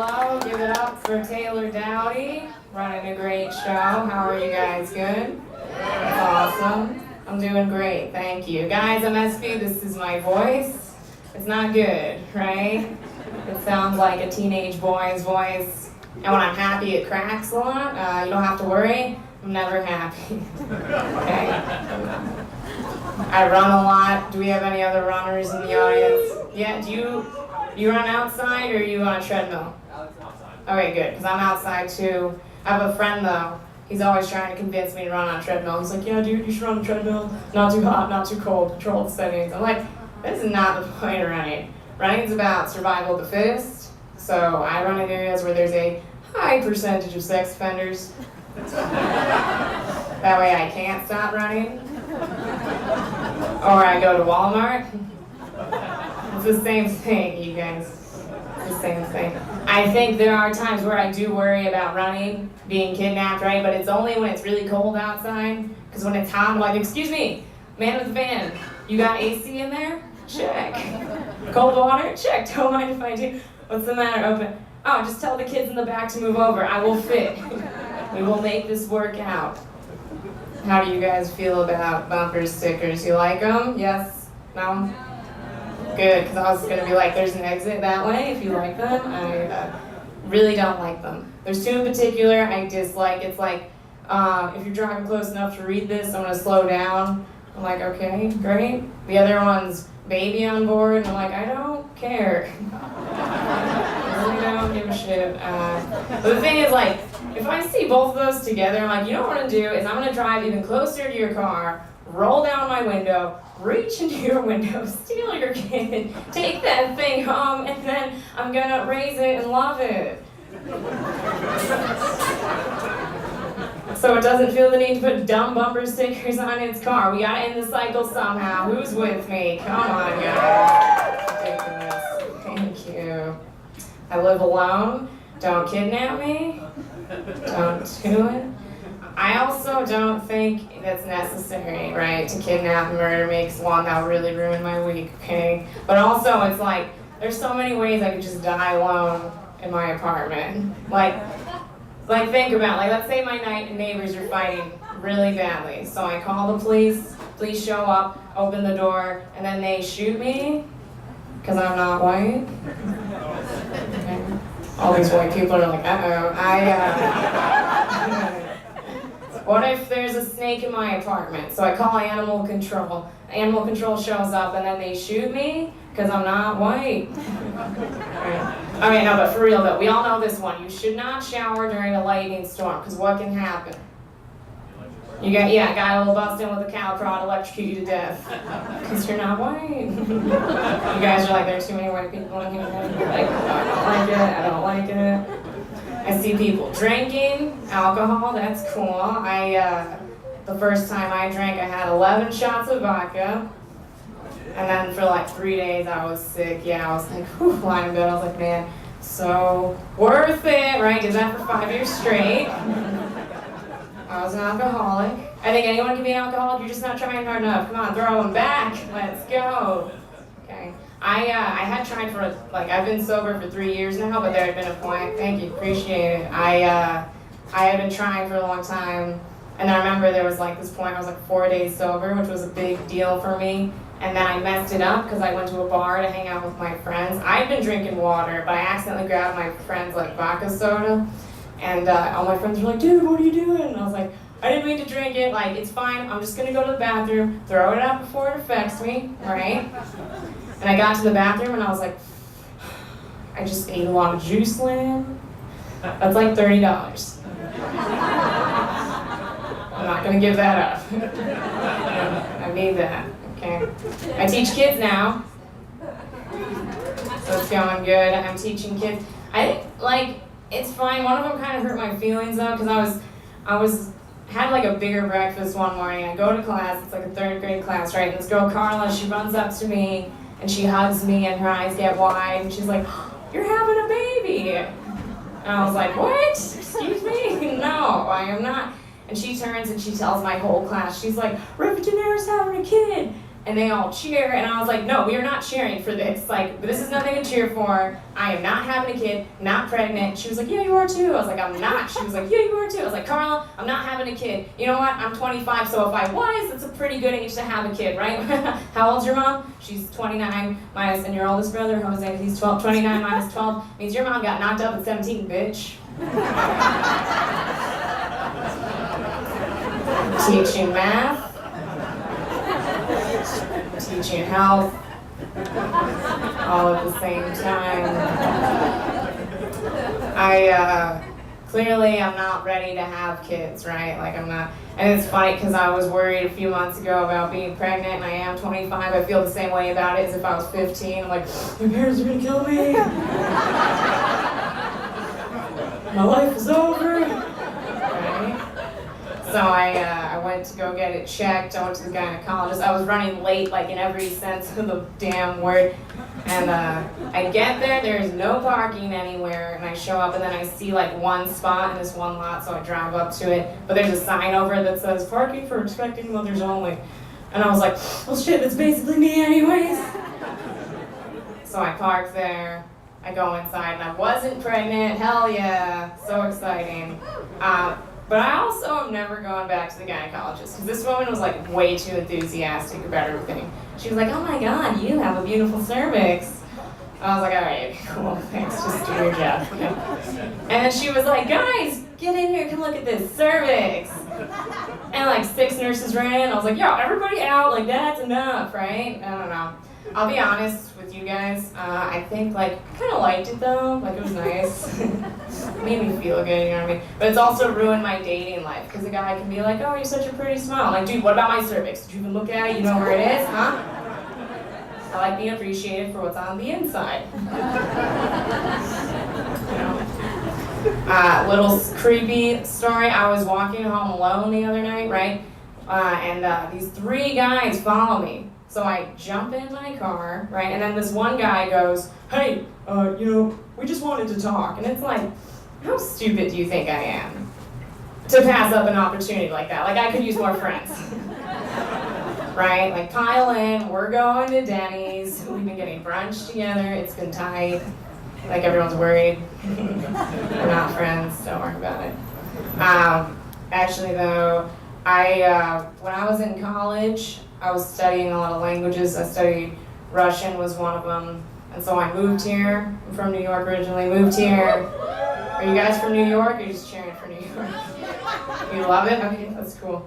hello. Give it up for Taylor Dowdy, running a great show. How are you guys? Good? That's awesome. I'm doing great, thank you. Guys, I'm Espi. This is my voice. It's not good, right? It sounds like a teenage boy's voice. And when I'm happy, it cracks a lot. You don't have to worry. I'm never happy. Okay? I run a lot. Do we have any other runners in the audience? Yeah, do you run outside or are you on a treadmill? Outside. Okay, good, because I'm outside too. I have a friend though. He's always trying to convince me to run on a treadmill. He's like, yeah, dude, you should run on a treadmill. Not too hot, not too cold, control the settings. I'm like, this is not the point of running. Running's about survival of the fittest. So I run in areas where there's a high percentage of sex offenders. That way I can't stop running. Or I go to Walmart. It's the same thing, you guys. It's the same thing. I think there are times where I do worry about running, being kidnapped, right? But it's only when it's really cold outside. Because when it's hot, I'm like, excuse me, man with the van, you got AC in there? Check. Cold water? Check. Don't mind if I do. What's the matter? Open. Oh, just tell the kids in the back to move over. I will fit. We will make this work out. How do you guys feel about bumper stickers? You like them? Yes? No? Good, because I was going to be like, there's an exit that way if you like them. I really don't like them. There's two in particular I dislike. It's like, if you're driving close enough to read this, I'm going to slow down. I'm like, okay, great. The other one's baby on board, and I'm like, I don't care. I really don't give a shit. But the thing is, like, if I see both of those together, I'm like, you know what I'm going to do is I'm going to drive even closer to your car, roll down my window, reach into your window, steal your kid, take that thing home, and then I'm going to raise it and love it. So it doesn't feel the need to put dumb bumper stickers on its car. We got to end the cycle somehow. Who's with me? Come on, guys. Ridiculous. Thank you. I live alone. Don't kidnap me. Don't do it. I also don't think that's necessary, right? To kidnap and murder makes one that would really ruin my week, okay? But also, it's like, there's so many ways I could just die alone in my apartment. Like think about, like, let's say my neighbors are fighting really badly. So I call the police show up, open the door, and then they shoot me, because I'm not white. Okay. All these white people are like, uh-oh. What if there's a snake in my apartment? So I call animal control. Animal control shows up and then they shoot me because I'm not white. Okay, no, but for real though, we all know this one. You should not shower during a lightning storm because what can happen? You got a guy will bust in with a cow prod, electrocute you to death because you're not white. You guys are like, there's too many white people in here. Like, I don't like it. I don't like it. I see people drinking alcohol. That's cool. The first time I drank, I had 11 shots of vodka. And then for like 3 days, I was sick. Yeah, I was like, whew, lying in bed. I was like, man, so worth it, right? Did that for 5 years straight. I was an alcoholic. I think anyone can be an alcoholic. You're just not trying hard enough. Come on, throw them back. Let's go. Okay. I had tried for, I've been sober for 3 years now, but there had been a point. Thank you, appreciate it. I had been trying for a long time. And I remember there was this point, I was 4 days sober, which was a big deal for me. And then I messed it up because I went to a bar to hang out with my friends. I'd been drinking water, but I accidentally grabbed my friend's vodka soda. And all my friends were like, dude, what are you doing? And I was like, I didn't mean to drink it. It's fine. I'm just going to go to the bathroom, throw it out before it affects me, right? And I got to the bathroom and I was like, I just ate a lot of juice, Lynn. That's like $30. I'm not going to give that up. I need that, okay? I teach kids now. So it's going good. I'm teaching kids. I think, it's fine. One of them kind of hurt my feelings though, because had a bigger breakfast one morning. I go to class, it's a 3rd grade class, right? And this girl, Carla, she runs up to me and she hugs me and her eyes get wide and she's like, you're having a baby. And I was like, what? Excuse me? No, I am not. And she turns and she tells my whole class, she's like, Rivadeneira's having a kid. and they all cheer, and I was like, no, we are not cheering for this. Like, this is nothing to cheer for. I am not having a kid, not pregnant. She was like, yeah, you are too. I was like, I'm not. She was like, yeah, you are too. I was like, Carla, I'm not having a kid. You know what? I'm 25, so if I was, it's a pretty good age to have a kid, right? How old's your mom? She's 29 minus, and your oldest brother, Jose, he's 12. 29 minus 12 means your mom got knocked up at 17, bitch. Teaching math. Teaching health, all at the same time. Clearly I'm not ready to have kids, right? Like I'm not, and it's funny because I was worried a few months ago about being pregnant, and I am 25. I feel the same way about it as if I was 15. I'm like, my parents are gonna kill me. My life is over. Right? So I went to go get it checked. I went to the gynecologist. I was running late, like in every sense of the damn word. And I get there, there's no parking anywhere, and I show up, and then I see like one spot in this one lot, so I drive up to it. But there's a sign over it that says, parking for expecting mothers only. And I was like, well shit, that's basically me anyways. So I park there, I go inside, and I wasn't pregnant, hell yeah, so exciting. But I also am never going back to the gynecologist, because this woman was like way too enthusiastic about everything. She was like, oh my god, you have a beautiful cervix. I was like, alright, cool, thanks, just do your job. And then she was like, guys, get in here, come look at this cervix. And like 6 nurses ran in, I was like, yo, everybody out, like that's enough, right? I don't know. I'll be honest with you guys, I think like, I kind of liked it though, like it was nice. It made me feel good, you know what I mean? But it's also ruined my dating life, because a guy can be like, oh, you're such a pretty smile. I'm like, dude, what about my cervix? Did you even look at it? You know where it is, huh? I like being appreciated for what's on the inside. You know? Little creepy story, I was walking home alone the other night, right? And these 3 guys follow me. So I jump in my car, right, and then this one guy goes, hey, you know, we just wanted to talk. And it's like, how stupid do you think I am to pass up an opportunity like that? Like, I could use more friends. Right? Like, pile in, we're going to Denny's, we've been getting brunch together, it's been tight, like everyone's worried. We're not friends, don't worry about it. Actually though, when I was in college, I was studying a lot of languages. I studied Russian was one of them. And so I moved here. I'm from New York originally, moved here. Are you guys from New York, or are you just cheering for New York? You love it? Okay, that's cool.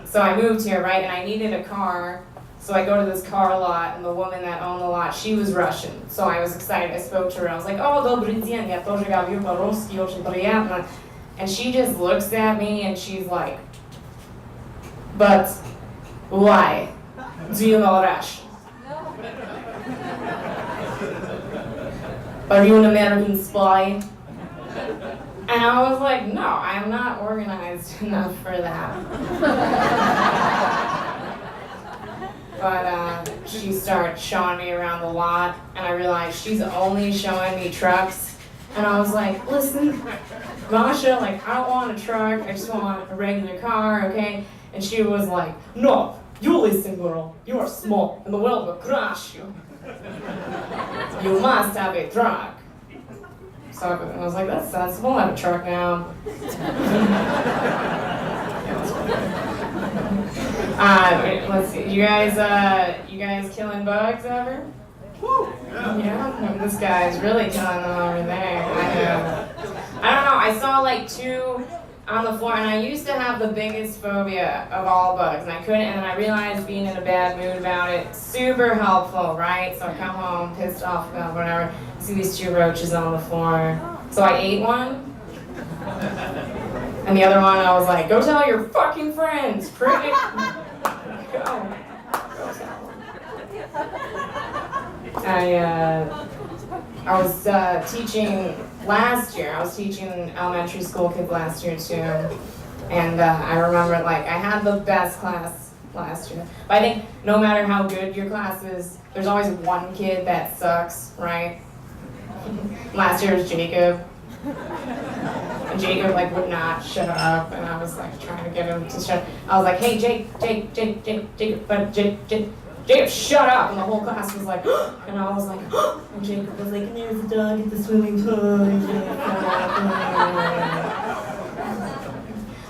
So I moved here, right, and I needed a car. So I go to this car lot, and the woman that owned the lot, she was Russian. So I was excited, I spoke to her. I was like, oh, добрый день, я тоже говорю по-русски, очень приятно. And she just looks at me, and she's like, but why do you know Russian? Are you an American spy? And I was like, no, I'm not organized enough for that. But she started showing me around the lot, and I realized she's only showing me trucks. And I was like, listen, Masha, like, I don't want a truck, I just want a regular car, okay? And she was like, no, you listen, girl, you are small, and the world will crush you. You must have a truck. So I was like, that's sensible, I have a truck now. Let's see, you guys killing bugs ever? Woo! Yeah, this guy's really killing them over there. I don't know, I saw like 2 on the floor, and I used to have the biggest phobia of all bugs, and I couldn't, and then I realized being in a bad mood about it, super helpful, right? So I come home, pissed off about whatever, see these 2 roaches on the floor. So I ate one, and the other one I was like, go tell your fucking friends, pretty. Go tell them. I was teaching last year. I was teaching elementary school kids last year too, and I remember like I had the best class last year. But I think no matter how good your class is, there's always one kid that sucks, right? Last year was Jacob. And Jacob like would not shut up, and I was like trying to get him to shut. I was like, hey Jacob, shut up! And the whole class was like, and I was like, and Jacob was like, and there's a dog at the swimming pool.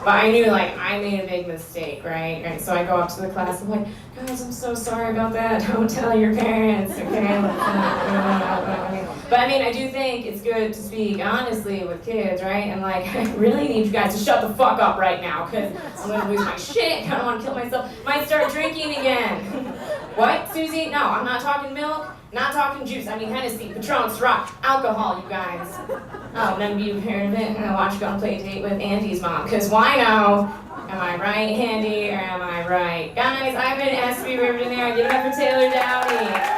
But I knew, like, I made a big mistake, right? So I go up to the class, I'm like, guys, I'm so sorry about that. Don't tell your parents, okay? But I mean, I do think it's good to speak honestly with kids, right? And like, I really need you guys to shut the fuck up right now, because I'm gonna lose my shit, I don't wanna kill myself. Might start drinking again. What, Susie? No, I'm not talking milk, not talking juice. I mean Hennessy, Patron, Ciroc, alcohol, you guys. Oh, none of you have heard of it? And watch you go on play a date with Andy's mom, because why no? Am I right, Andy, or am I right? Guys, I've been Espi Rivadeneira. Give it up for Taylor Dowdy.